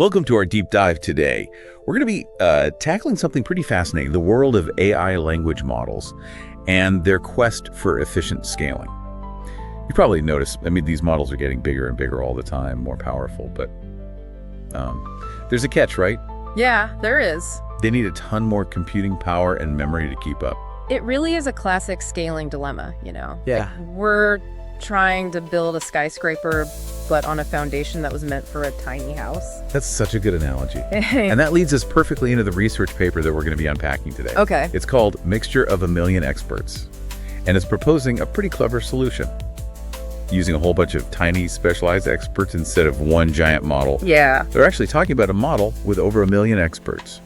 Welcome to our deep dive today. We're going to be tackling something pretty fascinating, the world of AI language models and their quest for efficient scaling. You probably noticed, these models are getting bigger and bigger all the time, more powerful, but there's a catch, right? Yeah, there is. They need a ton more computing power and memory to keep up. It really is a classic scaling dilemma, Yeah. Like, we're trying to build a skyscraper, but on a foundation that was meant for a tiny house. That's such a good analogy. And that leads us perfectly into the research paper that we're going to be unpacking today. Okay. It's called Mixture of a Million Experts, and it's proposing a pretty clever solution. Using a whole bunch of tiny specialized experts instead of one giant model. Yeah. They're actually talking about a model with over 1 million experts.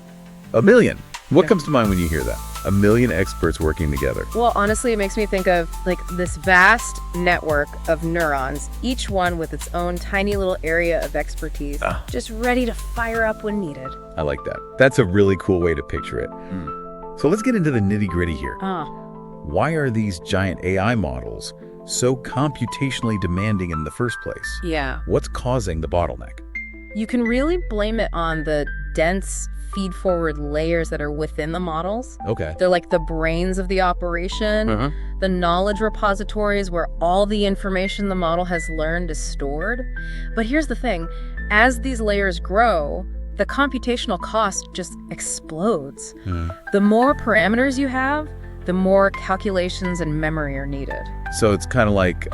1 million! What comes to mind when you hear that? 1 million experts working together. Well, honestly, it makes me think of like this vast network of neurons, each one with its own tiny little area of expertise, just ready to fire up when needed. I like that. That's a really cool way to picture it. So let's get into the nitty-gritty here. Why are these giant AI models so computationally demanding in the first place? Yeah. What's causing the bottleneck? You can really blame it on the dense feed-forward layers that are within the models. Okay. They're like the brains of the operation. The knowledge repositories where all the information the model has learned is stored. But here's the thing. As these layers grow, the computational cost just explodes. The more parameters you have, the more calculations and memory are needed. So it's kind of like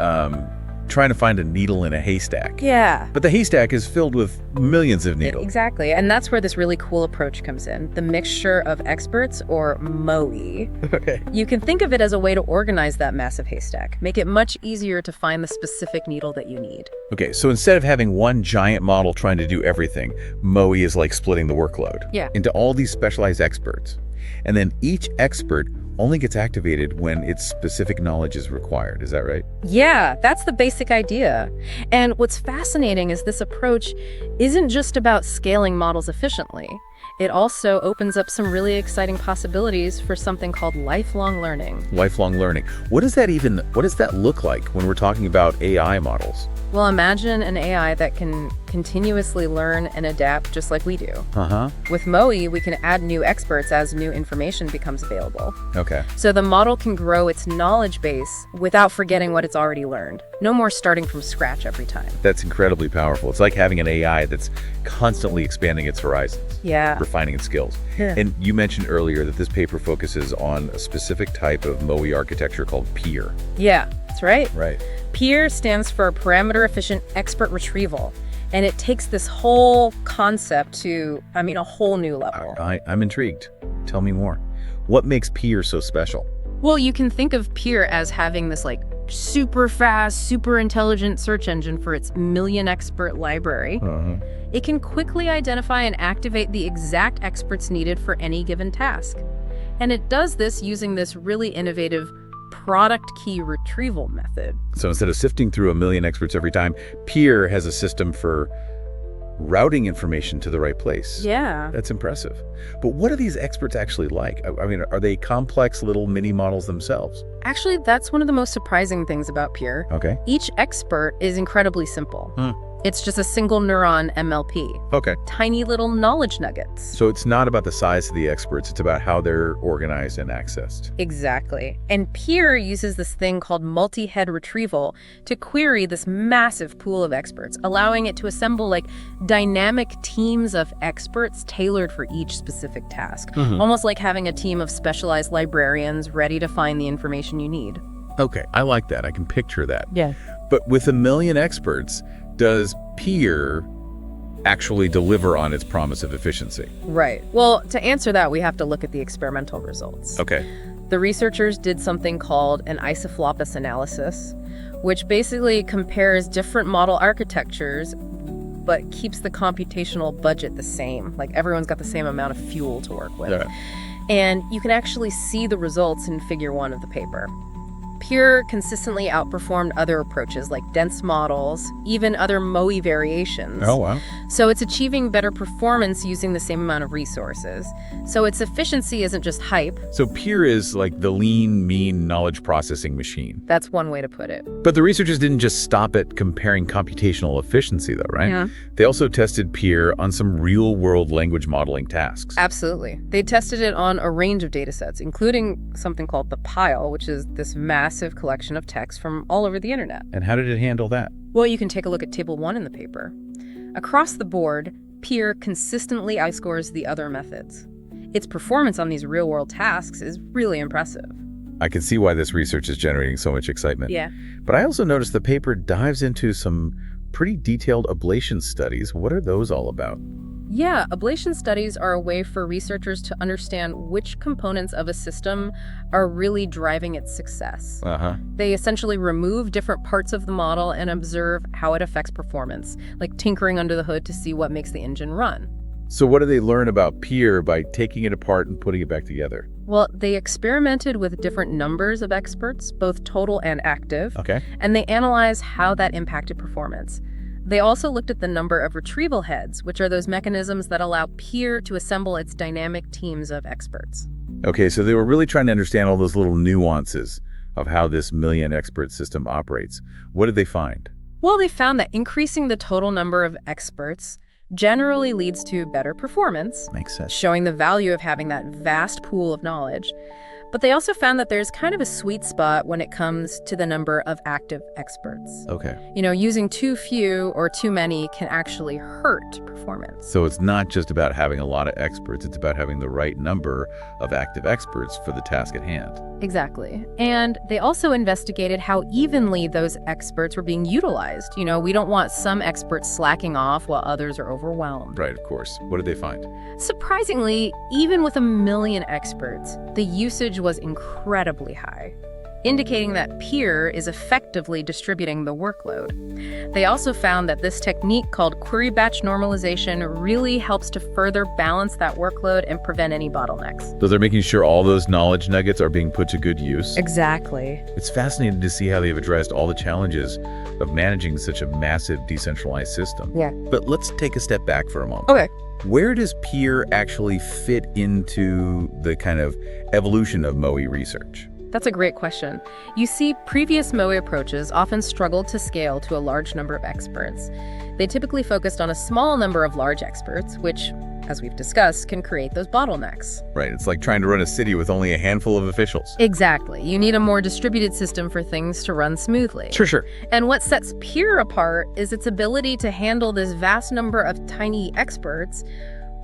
trying to find a needle in a haystack. Yeah. But the haystack is filled with millions of needles. Exactly. And that's where this really cool approach comes in. The mixture of experts, or MOE. Okay. You can think of it as a way to organize that massive haystack, make it much easier to find the specific needle that you need. Okay, so instead of having one giant model trying to do everything, MOE is like splitting the workload into all these specialized experts. And then each expert only gets activated when its specific knowledge is required. Is that right? Yeah, that's the basic idea. And what's fascinating is this approach isn't just about scaling models efficiently. It also opens up some really exciting possibilities for something called lifelong learning. Lifelong learning. What does that look like when we're talking about AI models? Well, imagine an AI that can continuously learn and adapt just like we do. With MOE, we can add new experts as new information becomes available. Okay. So the model can grow its knowledge base without forgetting what it's already learned. No more starting from scratch every time. That's incredibly powerful. It's like having an AI that's constantly expanding its horizons. Yeah. Refining its skills. And you mentioned earlier that this paper focuses on a specific type of MOE architecture called PEER. Yeah, that's right. Right. PEER stands for Parameter Efficient Expert Retrieval. And it takes this whole concept to, a whole new level. I'm intrigued. Tell me more. What makes PEER so special? Well, you can think of PEER as having this super fast, super intelligent search engine for its million expert library. It can quickly identify and activate the exact experts needed for any given task. And it does this using this really innovative product key retrieval method. So instead of sifting through 1 million experts every time, PEER has a system for routing information to the right place. Yeah. That's impressive. But what are these experts actually like? Are they complex little mini models themselves? Actually, that's one of the most surprising things about PEER. Okay. Each expert is incredibly simple. It's just a single neuron MLP. Okay. Tiny little knowledge nuggets. So it's not about the size of the experts, it's about how they're organized and accessed. Exactly. And PEER uses this thing called multi-head retrieval to query this massive pool of experts, allowing it to assemble dynamic teams of experts tailored for each specific task. Almost like having a team of specialized librarians ready to find the information you need. Okay, I like that. I can picture that. Yeah. But with 1 million experts, does PEER actually deliver on its promise of efficiency? Right. Well, to answer that, we have to look at the experimental results. Okay. The researchers did something called an isoflopus analysis, which basically compares different model architectures but keeps the computational budget the same. Everyone's got the same amount of fuel to work with. Yeah. And you can actually see the results in figure 1 of the paper. Peer consistently outperformed other approaches like dense models, even other MOE variations. Oh, wow. So it's achieving better performance using the same amount of resources. So its efficiency isn't just hype. So Peer is like the lean, mean knowledge processing machine. That's one way to put it. But the researchers didn't just stop at comparing computational efficiency, though, right? Yeah. They also tested Peer on some real-world language modeling tasks. Absolutely. They tested it on a range of data sets, including something called the pile, which is this massive collection of text from all over the internet. And how did it handle that? Well, you can take a look at Table 1 in the paper. Across the board, Peer consistently outscores the other methods. Its performance on these real-world tasks is really impressive. I can see why this research is generating so much excitement. Yeah. But I also noticed the paper dives into some pretty detailed ablation studies. What are those all about? Yeah, ablation studies are a way for researchers to understand which components of a system are really driving its success. Uh-huh. They essentially remove different parts of the model and observe how it affects performance, like tinkering under the hood to see what makes the engine run. So what do they learn about Peer by taking it apart and putting it back together? Well, they experimented with different numbers of experts, both total and active, Okay. and they analyzed how that impacted performance. They also looked at the number of retrieval heads, which are those mechanisms that allow Peer to assemble its dynamic teams of experts. Okay, so they were really trying to understand all those little nuances of how this million-expert system operates. What did they find? Well, they found that increasing the total number of experts generally leads to better performance, Makes sense. showing the value of having that vast pool of knowledge. But they also found that there's kind of a sweet spot when it comes to the number of active experts. Okay. Using too few or too many can actually hurt performance. So it's not just about having a lot of experts, it's about having the right number of active experts for the task at hand. Exactly. And they also investigated how evenly those experts were being utilized. We don't want some experts slacking off while others are overwhelmed. Right, of course. What did they find? Surprisingly, even with 1 million experts, the usage was incredibly high, indicating that Peer is effectively distributing the workload. They also found that this technique called query batch normalization really helps to further balance that workload and prevent any bottlenecks. So they're making sure all those knowledge nuggets are being put to good use. Exactly. It's fascinating to see how they've addressed all the challenges of managing such a massive decentralized system. Yeah. But let's take a step back for a moment. Okay. Where does Peer actually fit into the kind of evolution of MOE research? That's a great question. You see, previous MOE approaches often struggled to scale to a large number of experts. They typically focused on a small number of large experts, which, as we've discussed, can create those bottlenecks. Right, it's like trying to run a city with only a handful of officials. Exactly. You need a more distributed system for things to run smoothly. Sure. And what sets Peer apart is its ability to handle this vast number of tiny experts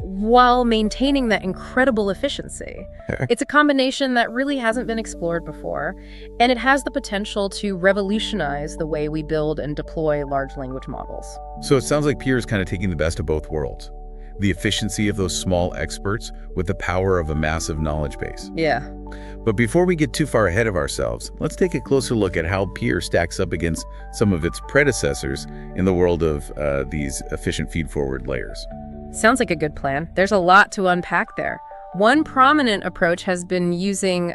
while maintaining that incredible efficiency. It's a combination that really hasn't been explored before, and it has the potential to revolutionize the way we build and deploy large language models. So it sounds like Peer is kind of taking the best of both worlds. The efficiency of those small experts with the power of a massive knowledge base. Yeah. But before we get too far ahead of ourselves, let's take a closer look at how Peer stacks up against some of its predecessors in the world of these efficient feed-forward layers. Sounds like a good plan. There's a lot to unpack there. One prominent approach has been using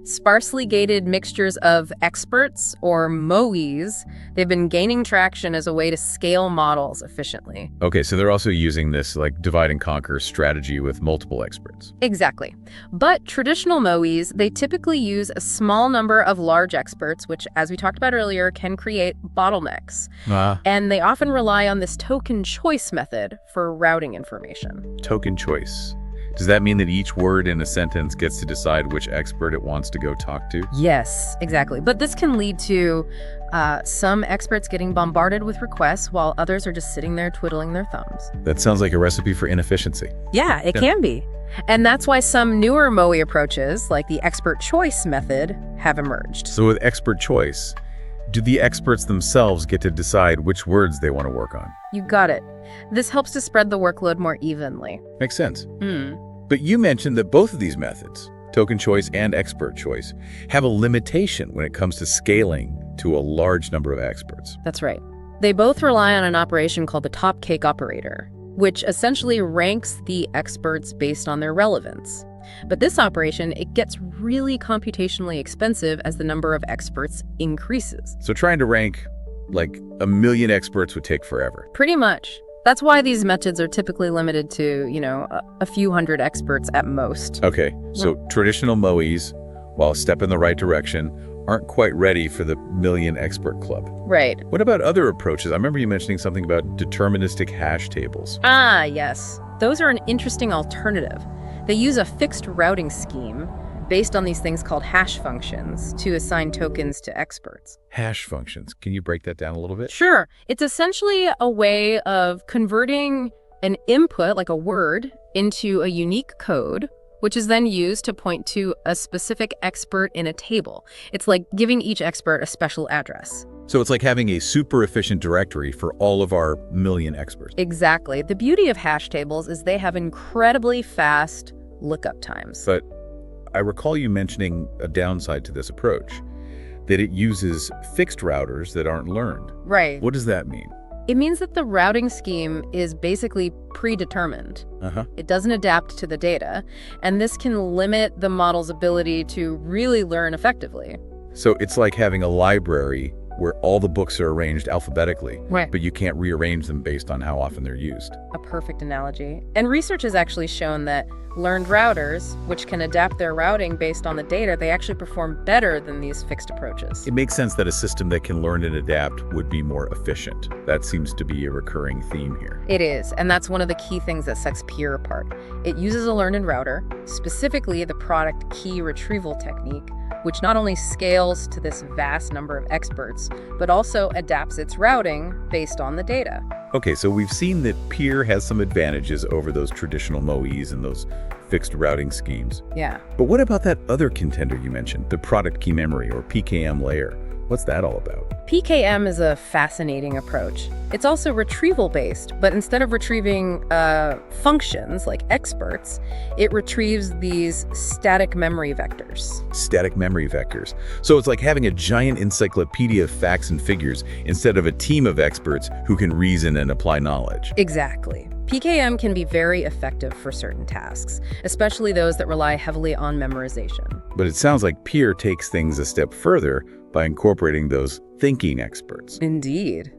sparsely gated mixtures of experts, or MOEs. They've been gaining traction as a way to scale models efficiently. Okay, so they're also using this like divide and conquer strategy with multiple experts. Exactly. But traditional MOEs, they typically use a small number of large experts, which, as we talked about earlier, can create bottlenecks. And they often rely on this token choice method for routing information. Token choice. Does that mean that each word in a sentence gets to decide which expert it wants to go talk to? Yes, exactly. But this can lead to some experts getting bombarded with requests while others are just sitting there twiddling their thumbs. That sounds like a recipe for inefficiency. Yeah, it can be. And that's why some newer MOE approaches, like the expert choice method, have emerged. So with expert choice, do the experts themselves get to decide which words they want to work on? You got it. This helps to spread the workload more evenly. Makes sense. But you mentioned that both of these methods, token choice and expert choice, have a limitation when it comes to scaling to a large number of experts. That's right. They both rely on an operation called the top cake operator, which essentially ranks the experts based on their relevance. But this operation, it gets really computationally expensive as the number of experts increases. So trying to rank like a million experts would take forever. Pretty much. That's why these methods are typically limited to, a few hundred experts at most. Okay, so traditional MOEs, while a step in the right direction, aren't quite ready for the million expert club. Right. What about other approaches? I remember you mentioning something about deterministic hash tables. Ah, yes. Those are an interesting alternative. They use a fixed routing scheme based on these things called hash functions to assign tokens to experts. Hash functions. Can you break that down a little bit? Sure. It's essentially a way of converting an input, like a word, into a unique code, which is then used to point to a specific expert in a table. It's like giving each expert a special address. So it's like having a super efficient directory for all of our million experts. Exactly. The beauty of hash tables is they have incredibly fast lookup times. But I recall you mentioning a downside to this approach, that it uses fixed routers that aren't learned. Right. What does that mean? It means that the routing scheme is basically predetermined. It doesn't adapt to the data, and this can limit the model's ability to really learn effectively. So it's like having a library where all the books are arranged alphabetically, Right. but you can't rearrange them based on how often they're used. A perfect analogy. And research has actually shown that learned routers, which can adapt their routing based on the data, they actually perform better than these fixed approaches. It makes sense that a system that can learn and adapt would be more efficient. That seems to be a recurring theme here. It is, and that's one of the key things that sets Peer apart. It uses a learned router, specifically the product key retrieval technique, which not only scales to this vast number of experts, but also adapts its routing based on the data. Okay, so we've seen that Peer has some advantages over those traditional MOEs and those fixed routing schemes. Yeah. But what about that other contender you mentioned, the product key memory or PKM layer? What's that all about? PKM is a fascinating approach. It's also retrieval-based, but instead of retrieving functions like experts, it retrieves these static memory vectors. Static memory vectors. So it's like having a giant encyclopedia of facts and figures instead of a team of experts who can reason and apply knowledge. Exactly. PKM can be very effective for certain tasks, especially those that rely heavily on memorization. But it sounds like Peer takes things a step further by incorporating those thinking experts. Indeed.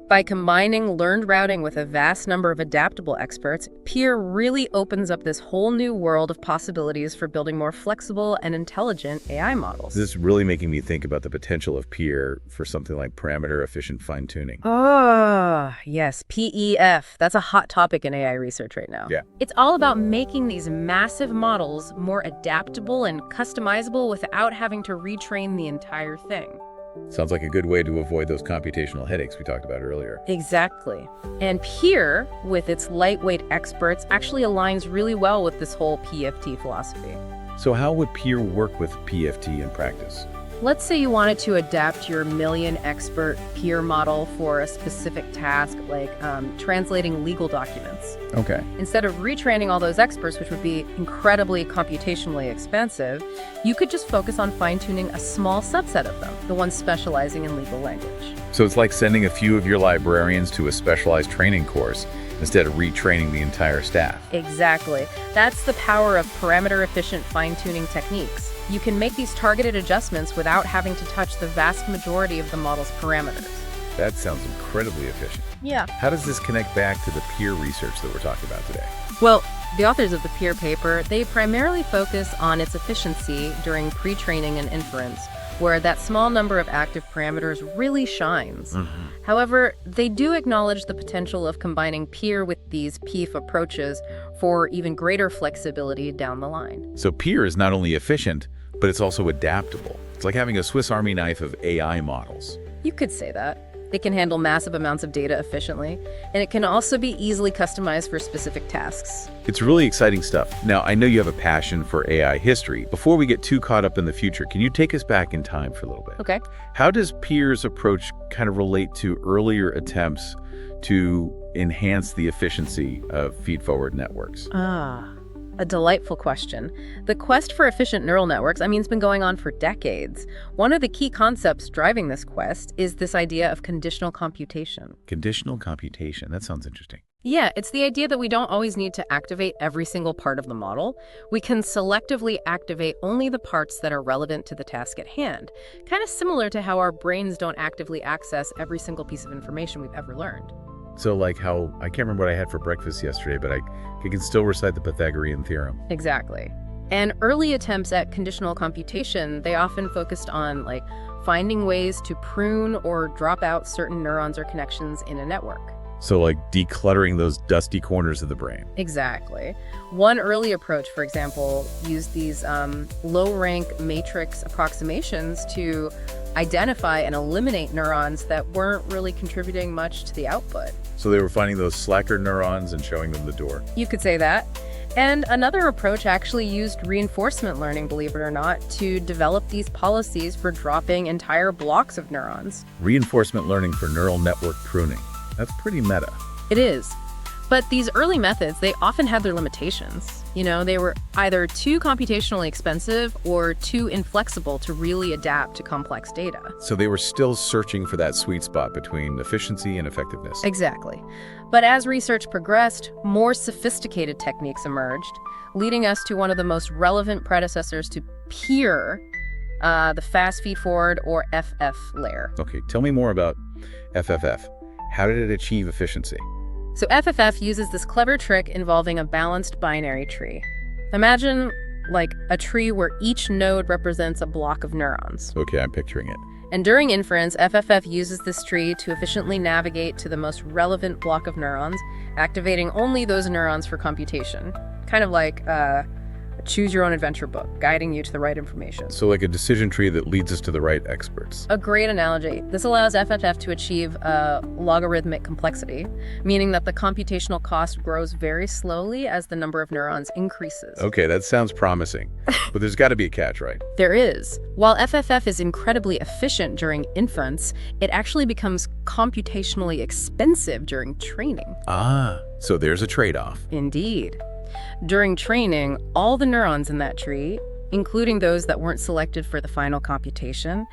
By combining learned routing with a vast number of adaptable experts, Peer really opens up this whole new world of possibilities for building more flexible and intelligent AI models. This is really making me think about the potential of Peer for something like parameter-efficient fine-tuning. Oh, yes, PEF. That's a hot topic in AI research right now. Yeah. It's all about making these massive models more adaptable and customizable without having to retrain the entire thing. Sounds like a good way to avoid those computational headaches we talked about earlier. Exactly. And Peer, with its lightweight experts, actually aligns really well with this whole PFT philosophy. So how would Peer work with PFT in practice? Let's say you wanted to adapt your million expert Peer model for a specific task, like translating legal documents. Okay. Instead of retraining all those experts, which would be incredibly computationally expensive, you could just focus on fine-tuning a small subset of them, the ones specializing in legal language. So it's like sending a few of your librarians to a specialized training course instead of retraining the entire staff. Exactly. That's the power of parameter-efficient fine-tuning techniques. You can make these targeted adjustments without having to touch the vast majority of the model's parameters. That sounds incredibly efficient. Yeah. How does this connect back to the Peer research that we're talking about today? Well, the authors of the Peer paper, they primarily focus on its efficiency during pre-training and inference, where that small number of active parameters really shines. However, they do acknowledge the potential of combining Peer with these PEF approaches for even greater flexibility down the line. So Peer is not only efficient, but it's also adaptable. It's like having a Swiss Army knife of AI models. You could say that. It can handle massive amounts of data efficiently, and it can also be easily customized for specific tasks. It's really exciting stuff. Now, I know you have a passion for AI history. Before we get too caught up in the future, can you take us back in time for a little bit? Okay. How does Peer's approach kind of relate to earlier attempts to enhance the efficiency of feed-forward networks? A delightful question. The quest for efficient neural networks, it's been going on for decades. One of the key concepts driving this quest is this idea of conditional computation. Conditional computation, that sounds interesting. Yeah, it's the idea that we don't always need to activate every single part of the model. We can selectively activate only the parts that are relevant to the task at hand. Kind of similar to how our brains don't actively access every single piece of information we've ever learned. So like how, I can't remember what I had for breakfast yesterday, but I can still recite the Pythagorean theorem. Exactly. And early attempts at conditional computation, they often focused on like finding ways to prune or drop out certain neurons or connections in a network. So like decluttering those dusty corners of the brain. Exactly. One early approach, for example, used these low-rank matrix approximations to identify and eliminate neurons that weren't really contributing much to the output. So they were finding those slacker neurons and showing them the door. You could say that. And another approach actually used reinforcement learning, believe it or not, to develop these policies for dropping entire blocks of neurons. Reinforcement learning for neural network pruning. That's pretty meta. It is. But these early methods, they often had their limitations. You know, they were either too computationally expensive or too inflexible to really adapt to complex data. So they were still searching for that sweet spot between efficiency and effectiveness. Exactly. But as research progressed, more sophisticated techniques emerged, leading us to one of the most relevant predecessors to peer, the fast feed-forward or FF layer. Okay, tell me more about FFF. How did it achieve efficiency? So FFF uses this clever trick involving a balanced binary tree. Imagine like a tree where each node represents a block of neurons. Okay, I'm picturing it. And during inference, FFF uses this tree to efficiently navigate to the most relevant block of neurons, activating only those neurons for computation. Kind of like a choose-your-own-adventure book, guiding you to the right information. So like a decision tree that leads us to the right experts. A great analogy. This allows FFF to achieve logarithmic complexity, meaning that the computational cost grows very slowly as the number of neurons increases. Okay, that sounds promising. But there's got to be a catch, right? There is. While FFF is incredibly efficient during inference, it actually becomes computationally expensive during training. Ah, so there's a trade-off. Indeed. During training, all the neurons in that tree, including those that weren't selected for the final computation,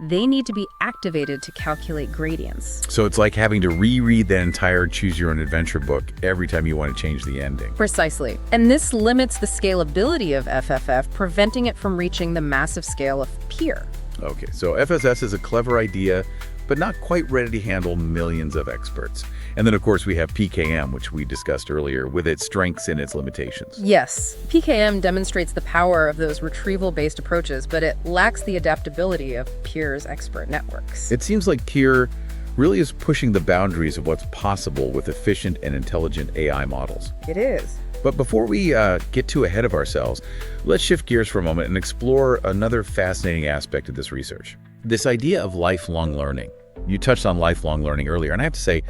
they need to be activated to calculate gradients. So it's like having to reread that entire choose-your-own-adventure book every time you want to change the ending. Precisely. And this limits the scalability of FFF, preventing it from reaching the massive scale of peer. Okay, so FSS is a clever idea, but not quite ready to handle millions of experts. And then, of course, we have PKM, which we discussed earlier, with its strengths and its limitations. Yes, PKM demonstrates the power of those retrieval-based approaches, but it lacks the adaptability of Peer's expert networks. It seems like Peer really is pushing the boundaries of what's possible with efficient and intelligent AI models. It is. But before we get too ahead of ourselves, let's shift gears for a moment and explore another fascinating aspect of this research. This idea of lifelong learning. You touched on lifelong learning earlier, and I have to say,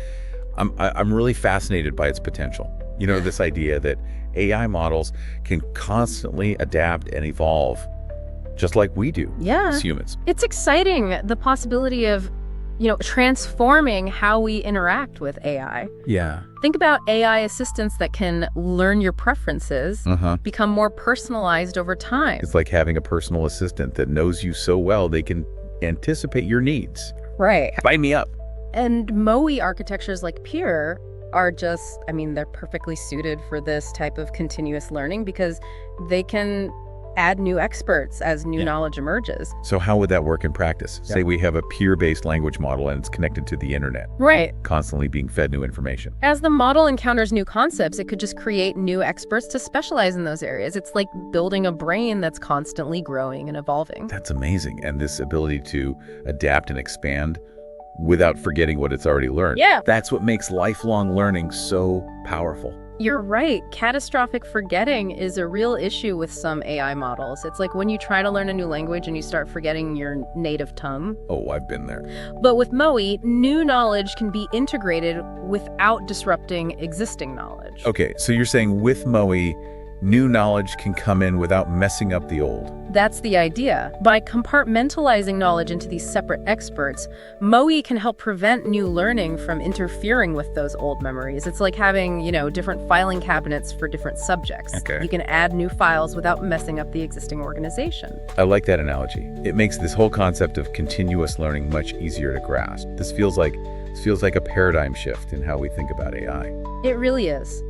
I'm really fascinated by its potential. You know, this idea that AI models can constantly adapt and evolve, just like we do as humans. It's exciting, the possibility of, transforming how we interact with AI. Yeah. Think about AI assistants that can learn your preferences, become more personalized over time. It's like having a personal assistant that knows you so well they can anticipate your needs. Right. Sign me up. And MOE architectures like Peer are just, they're perfectly suited for this type of continuous learning because they can add new experts as new knowledge emerges. So how would that work in practice? Say we have a peer-based language model and it's connected to the internet. Right. Constantly being fed new information. As the model encounters new concepts, it could just create new experts to specialize in those areas. It's like building a brain that's constantly growing and evolving. That's amazing. And this ability to adapt and expand without forgetting what it's already learned. Yeah. That's what makes lifelong learning so powerful. You're right. Catastrophic forgetting is a real issue with some AI models. It's like when you try to learn a new language and you start forgetting your native tongue. Oh, I've been there. But with MOE, new knowledge can be integrated without disrupting existing knowledge. Okay, so you're saying with MOE, new knowledge can come in without messing up the old. That's the idea. By compartmentalizing knowledge into these separate experts, MOE can help prevent new learning from interfering with those old memories. It's like having, different filing cabinets for different subjects. Okay. You can add new files without messing up the existing organization. I like that analogy. It makes this whole concept of continuous learning much easier to grasp. This feels like This feels like a paradigm shift in how we think about AI. It really is.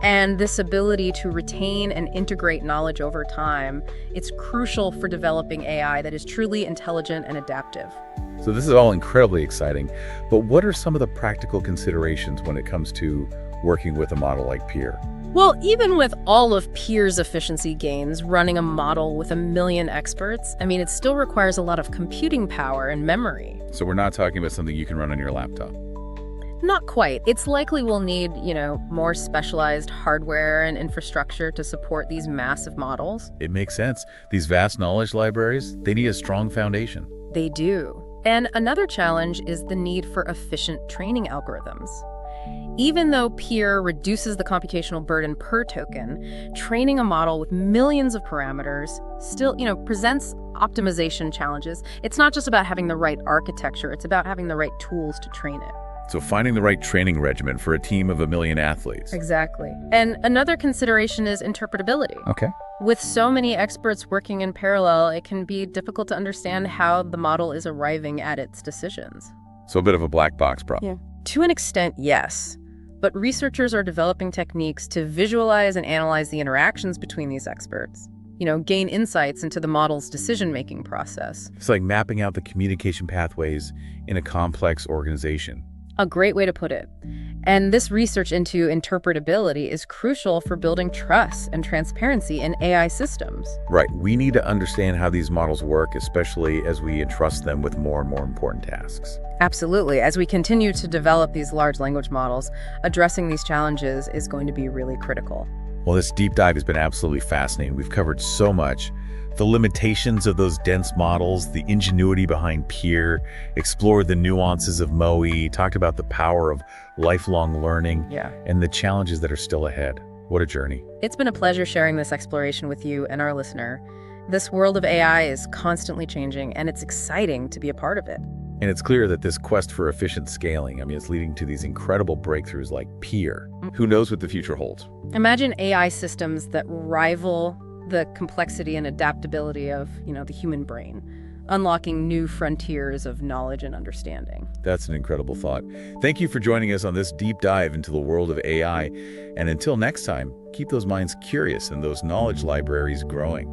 And this ability to retain and integrate knowledge over time, it's crucial for developing AI that is truly intelligent and adaptive. So this is all incredibly exciting, but what are some of the practical considerations when it comes to working with a model like Peer? Well, even with all of Peer's efficiency gains, running a model with 1 million experts, it still requires a lot of computing power and memory. So we're not talking about something you can run on your laptop. Not quite. It's likely we'll need, more specialized hardware and infrastructure to support these massive models. It makes sense. These vast knowledge libraries, they need a strong foundation. They do. And another challenge is the need for efficient training algorithms. Even though Peer reduces the computational burden per token, training a model with millions of parameters still, presents optimization challenges. It's not just about having the right architecture, it's about having the right tools to train it. So finding the right training regimen for a team of 1 million athletes. Exactly. And another consideration is interpretability. Okay. With so many experts working in parallel, it can be difficult to understand how the model is arriving at its decisions. So a bit of a black box problem. To an extent, yes. But researchers are developing techniques to visualize and analyze the interactions between these experts, gain insights into the model's decision-making process. It's like mapping out the communication pathways in a complex organization. A great way to put it. And this research into interpretability is crucial for building trust and transparency in AI systems. Right. We need to understand how these models work, especially as we entrust them with more and more important tasks. Absolutely. As we continue to develop these large language models, addressing these challenges is going to be really critical. Well, this deep dive has been absolutely fascinating. We've covered so much. The limitations of those dense models, the ingenuity behind Peer, explored the nuances of MOE, talked about the power of lifelong learning, and the challenges that are still ahead. What a journey. It's been a pleasure sharing this exploration with you and our listener. This world of AI is constantly changing, and it's exciting to be a part of it. And it's clear that this quest for efficient scaling, it's leading to these incredible breakthroughs like Peer. Who knows what the future holds? Imagine AI systems that rival the complexity and adaptability of, the human brain, unlocking new frontiers of knowledge and understanding. That's an incredible thought. Thank you for joining us on this deep dive into the world of AI. And until next time, keep those minds curious and those knowledge libraries growing.